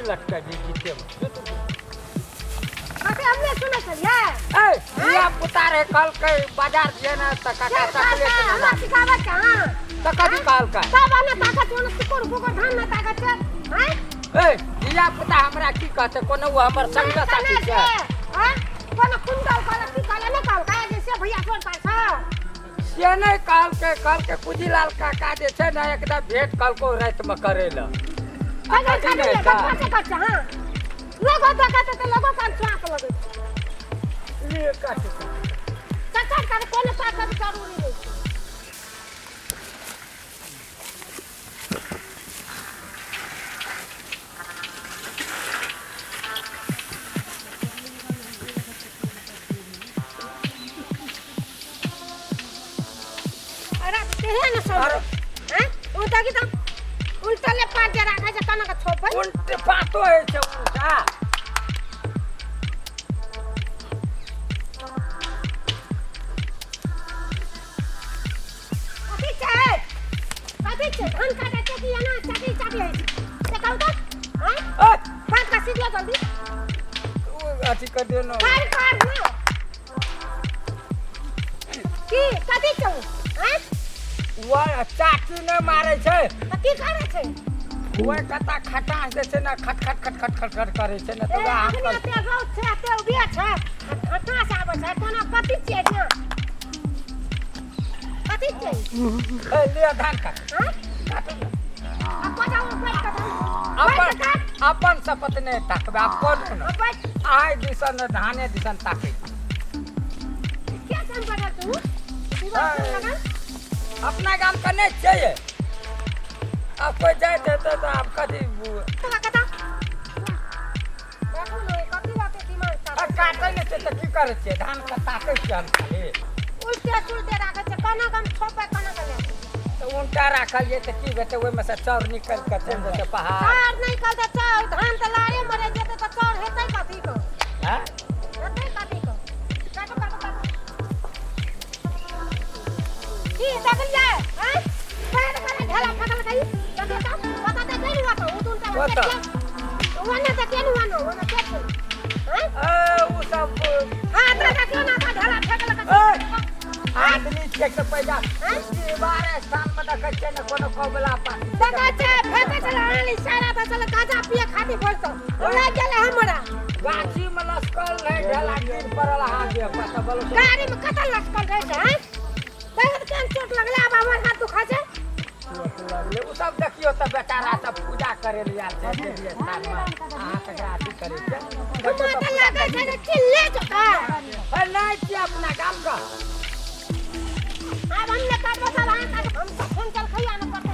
लटका दी जीते में अरे हमने सुना चलिए ए या पुता रे कल के बाजार जे ना त काका चॉकलेट हमरा सिखावत कहां त कदी काल का सब आने ताकत होने कुकुर कुकुर धान में ताकत है हैं ए या पुता हमरा की कहते कोनो वो हमर संग साथी छै हैं कोनो कुंडल काला की काला न काल का जैसे भैया छोड़ पास से नहीं काल के कुजीलाल काका जे छै ना एकदम भेंट कल को रात में करेला अगर नहीं का हां लोगो ताकत तो लोगो का चाक लगे ले काट काका का कोनो ताकत जरूरी नहीं उल्टा की उल्टा ले पाट जरा का कना का छोप उल्टे पातो है छै उल्टा अभी छै धान काटे के कि ना चाबी है से कल का हां पाट का सीधा जल्दी ओ अथी कर दे न कर ना की कथि छौ हैं वो चाची ने मारे छै की करे छै वो कता खटास दे छै ना खट करे छै ना तो हम कर ते बहुत छै ते उबिया छै खटास आबै छै कोनो कथि छै ना कथि छै ए ले धान काट हां काट अपन जाओ बैठ काट अपन शपथ ने ताकबे आप कोन न आय दिसन धाने दिसन ताके क्या काम कर तू अपना काम करने चाहिए आप कोई जाए तो आप कभी कथा देखो लो कथि बात दिमाग का काटे ने तो की करे छे धान का ताके छे हम खाली उल्टे राखे छे कना कम छोपे कना कने तो उल्टा राखल ये तो की बेटे ओय में से चाउर निकल के चल जाते पहाड़ चार नहीं करते चाउर धान त लारे मरे जेते तो चाउर हेतै कथि को हां हेतै कथि को काटो की देखल जाए हैं पैर करे ढेला फटल गई देखता पता ते नहीं हुआ तो उतुन का वने ते केन वनो वने के हैं वो सब हां तो क्यों ना का ढेला फटल का आदमी चेक से पैसा ये बारे स्थान में देखे छे न कोनो कोबला पास देखे छे फेंके छे लाली सारा तो चल गाजा पिए खाती बोलतो ओला गेले हमरा गाछी में लस्कल रहे ढेला गिर पड़ल हाथ दे पता बोलो गाड़ी में कतल लस्कल रहे छे हैं देख केन चोट लगले अब हमर हाथ दुखा छे चोट लगले उ सब देखियो त बेचारा सब पूजा करे ले यार छे देवी स्थान में अहाँ के आरती करे छे तो लगे छे चिल्ले चका नहीं छी अपना काम का अब हमने काटवा सब हम सब फोन चल खइया न पड़ते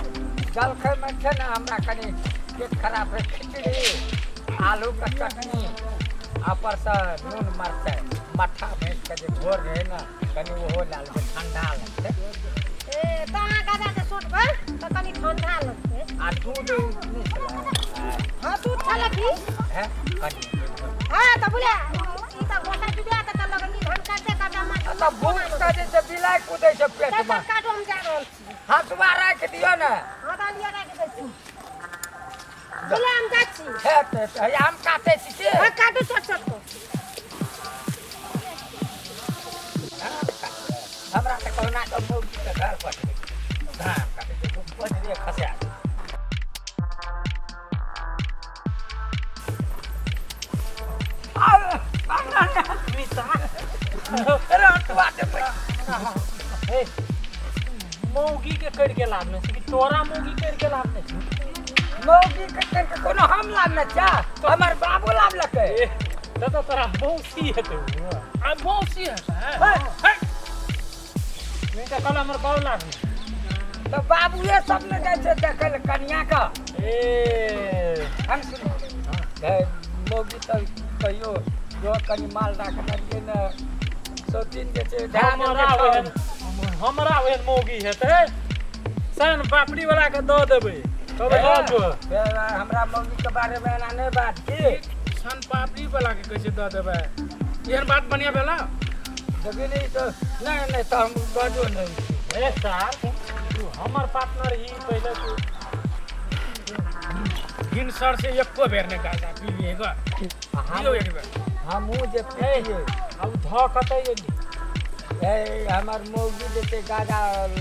जल खे में छे ना हमरा कनी पेट खराब है खिचड़ी आलू का चटनी ऊपर से नून मरचाई मठा भैंस के जे झोर रहे ना कनी वो डाल के ठंडा लगते ए ता गादा के सोट बा तो कनी ठंडा लगते आ दूध नहीं चला हां दूध चला की है कनी हां तो बोले ई त गोटा दिया त लगनी धान काटे मत तो भूख का जे बिलाई कूदे छै पेट में काटो हम जा रहल छी हसुआ रख दियो ना हां डालिया रख दे छी बोले हम जाछी है हम काटे छी के हां काटो छोट को हमरा त कोना तो मौगी के घर पर धान काटे तो पजरे खसा मौगी के कर के लाभ नहीं तोरा मौगी कर के लाभ नहीं मौगी के कर के कोनो हम लाभ न चा हमर बाबू लाभ लके तो तोरा मौसी है तो आ मौसी है मैं तो कल हमर बाबू लाभ तो बाबूए सब ने जाय छै देखल कन्या का ए हम सुन मौगी तो कहियो जो कनी माल राख दिए न सोतिन के छै हमरा ओहन मौगी हेतै सन पापड़ी वाला के दऽ देबै तब हमरा मौगी के बारे में एना नहीं बात की सन पापड़ी वाला के कैसे दऽ देबै एहन बात बढ़िया भेला जगी नहीं तो नहीं तो हम बाजो नहीं ए सार तू हमर पार्टनर ही पहले तू हिंसर से एको बेर ने गाजा पीलिए ग पियो एक बेर हमहूँ जे पिए अब ध कतै एली ए हमर मौगी जते गाजा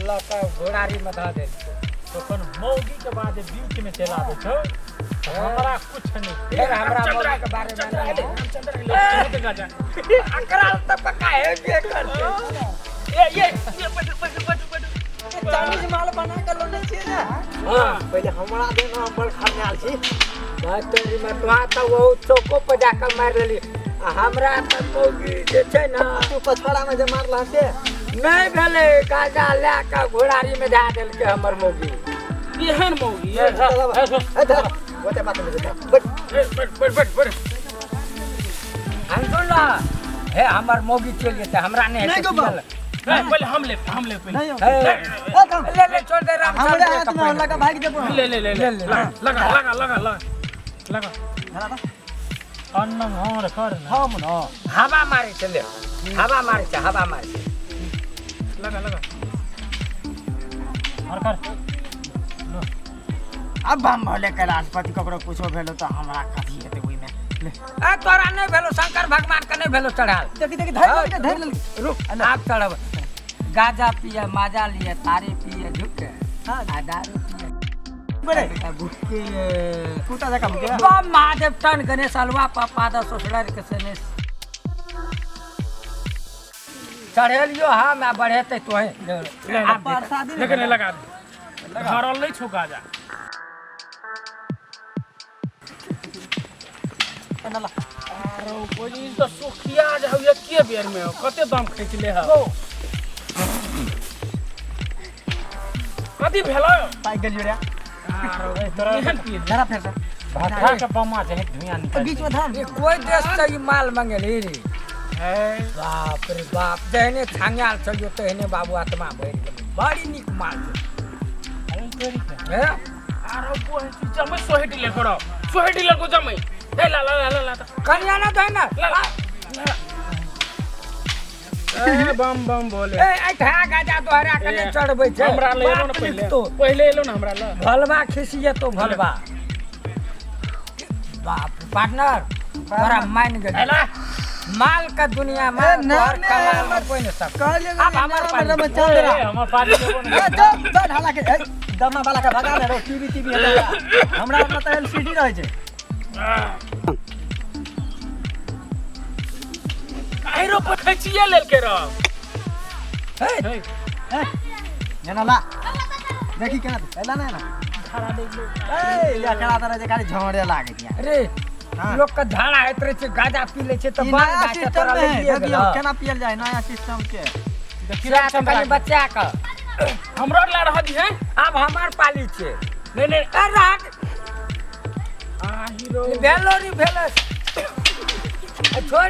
लऽ कऽ घोड़ारी में धऽ देलकै तो अपन मौगी के बाद बीच में चला दे छौ हमरा कुछ नहीं फिर हमरा मौगी के बारे में नहीं चंद्रा ले गाजा अकराल तक पक्का है ये करते ये बट चाइनीज माल बना के लो नहीं चाहिए ना हां पहले हमरा देना हम बड़ खरनाल छी बात तेरी में तो आता वो चौको पे जाकर मार लेली हमरा त मौगी जे छै ना तू पछवाड़ा में जे मारला से नहीं भेले गाजा ले के घोड़ारी में धा देलकै हमर मौगी एहन मौगी ओते बात में बट हम सुन ला हे हमर मौगी चल जेते हमरा नहीं है पहले हम ले पहले नहीं ले छोड़ दे राम हमरा हाथ में लगा भाग दे ले लगा अन्न और कर ना हम न हवा मारे चले हवा मारे लगा और कर अब हम भले के राष्ट्रपति ककरो कुछो भेलो त हमरा कथि हेते ओइ में ए तोरा नहीं भेलो शंकर भगवान के नहीं भेलो चढ़ाल देखी धर ले रुक आप चढ़ब गाजा पिए माजा लिए तारे पिए झुक हां आ दारू पिए बड़े बुक्के कुटा जा काम के बम महादेव टन गणेश अलवा पापा द ससुरार के सने चढ़ेलियो हां मैं बढ़ेते तोहे प्रसादी लेकिन लगा घरल नहीं छुका जा नला अरे कोई तो सुखिया जाऊ एके बेर में कते दाम खींच ले ह कथी भेलो पाई गेलियो रे अरे तोरा एहन पिए जरा फेर से भाटा के बमा जे धुइयां निकल बीच में धान ये कोई देश से ई माल मंगेली रे है बाप रे बाप जहने छांगाल चलियो तहने बाबू आत्मा भरि गेल बड़ी निक माल अरे तोरी के है अरे कोई जमे सोहेटी ले करो सोहेटी ले को जमे ए ला कन्या ना देना ए बम बोले ए आई था गाजा दोहरा के नहीं चढ़बै छै हमरा ले एलो ना पहले एलो ना हमरा ले भलवा खिसिए तो भलवा बाप पार्टनर बड़ा मान गेल माल का दुनिया में तोहर कमाल में कोई नहीं सब अब हमार पास में चंद्रा हम पानी देबो ना ए ढाला के दमा वाला के भगा ले रो टीवी है हमरा अपना त एलसीडी रहे छै आइरो पखचिए लेल के रह हे जना ला देखी केना एला ना खड़ा देख लो ए या करा दरे जे खाली झोड़े लागे दिया अरे लोग का धाड़ा हैत रहे छै गाजा पी ले छै त बाल गाछ तोरा ले लिए गेल केना पियल जाय नया सिस्टम के देखिया त कनी बच्चा का हमरो ला रह दी है अब हमार पाली छै नहीं ए राख आ हीरो भेलो रे भेलो छोड़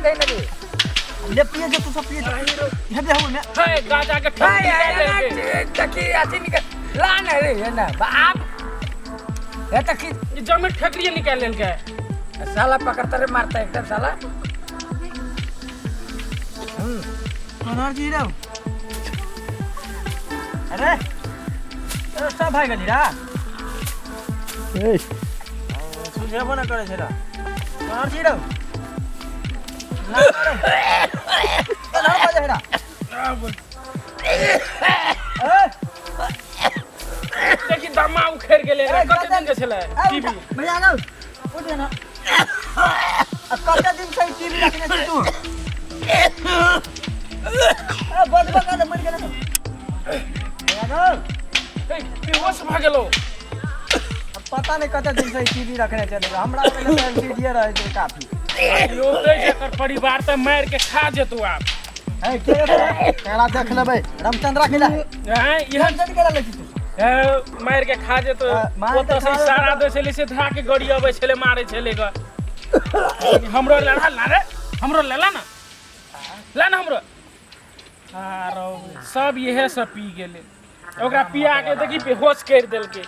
दे रे ले पिए जे तू सब पिए हे दे हम ने है गाजा के ठंडी ले के तकी अथी निकल ला न रे है ना आप ये तकी जमे ठकरिए निकाल लेल के साला पकड़ता रे मारता एकदम साला अनार जी रे अरे सब भाई गली रा ए सुझे बना करे छै रा अनार जी रे ना बजे रा देखि दमा उखेर गेले रे कते दिन के छले टीवी भैया ना उठ ना अब कते दिन से टीवी रखने छी तू ए बज बका दे मर गेले भैया ना ए बेहोश भ गेलो अब पता नहीं कते दिन से टीवी रखने चले हमरा पहले तो एलसीडी रहे छै काफी यो दे जेकर परिवार त मार के खा जेतौ आप ए के केला देख लेबै रामचंद्रा केला हैं इहन जद केला लेछि तू ए मार के खा जेतौ मार ओ के त से खा इशारा दे छले से धा के गड़ी आबै छले मारे छले ग हमरो लड़ा ला रे हमरो लेला ना ला ना हमरो आरो सब इहे सब पी गेले ओकरा पिया के देखी बेहोश कर देलके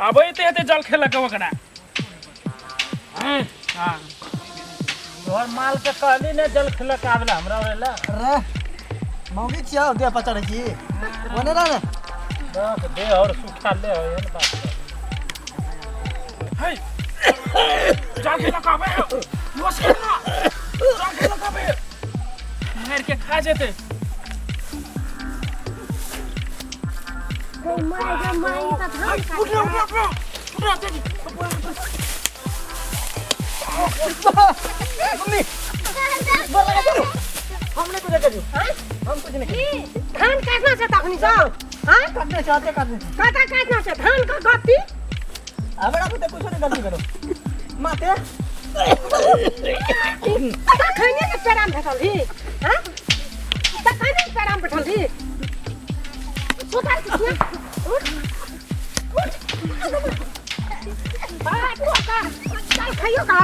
अबैते हेते जल खेलक ओकरा हां तोहर माल के कहली ने जल खेलक आवेला हमरा वाला अरे मौगी छिया दे पचड़े की बने ना दे और सुखा ले हो एहन बात Hey! Jangan kita kabe. Luas kena. Jangan kita kabe. मार के खा जेते माय का धान उठो तेरी मम्मी बोला क्या हमने कुछ नहीं किया हम कुछ नहीं किया धान काटना से तखनी छ हां काटने चाहते काटने काटना से धान का गति हमरा को तो कुछ नहीं गलती करो माते खैने के पेराम भेटल ही हां खैने के पेराम भेटल ही सुतार के उठ बात का चल खइयो का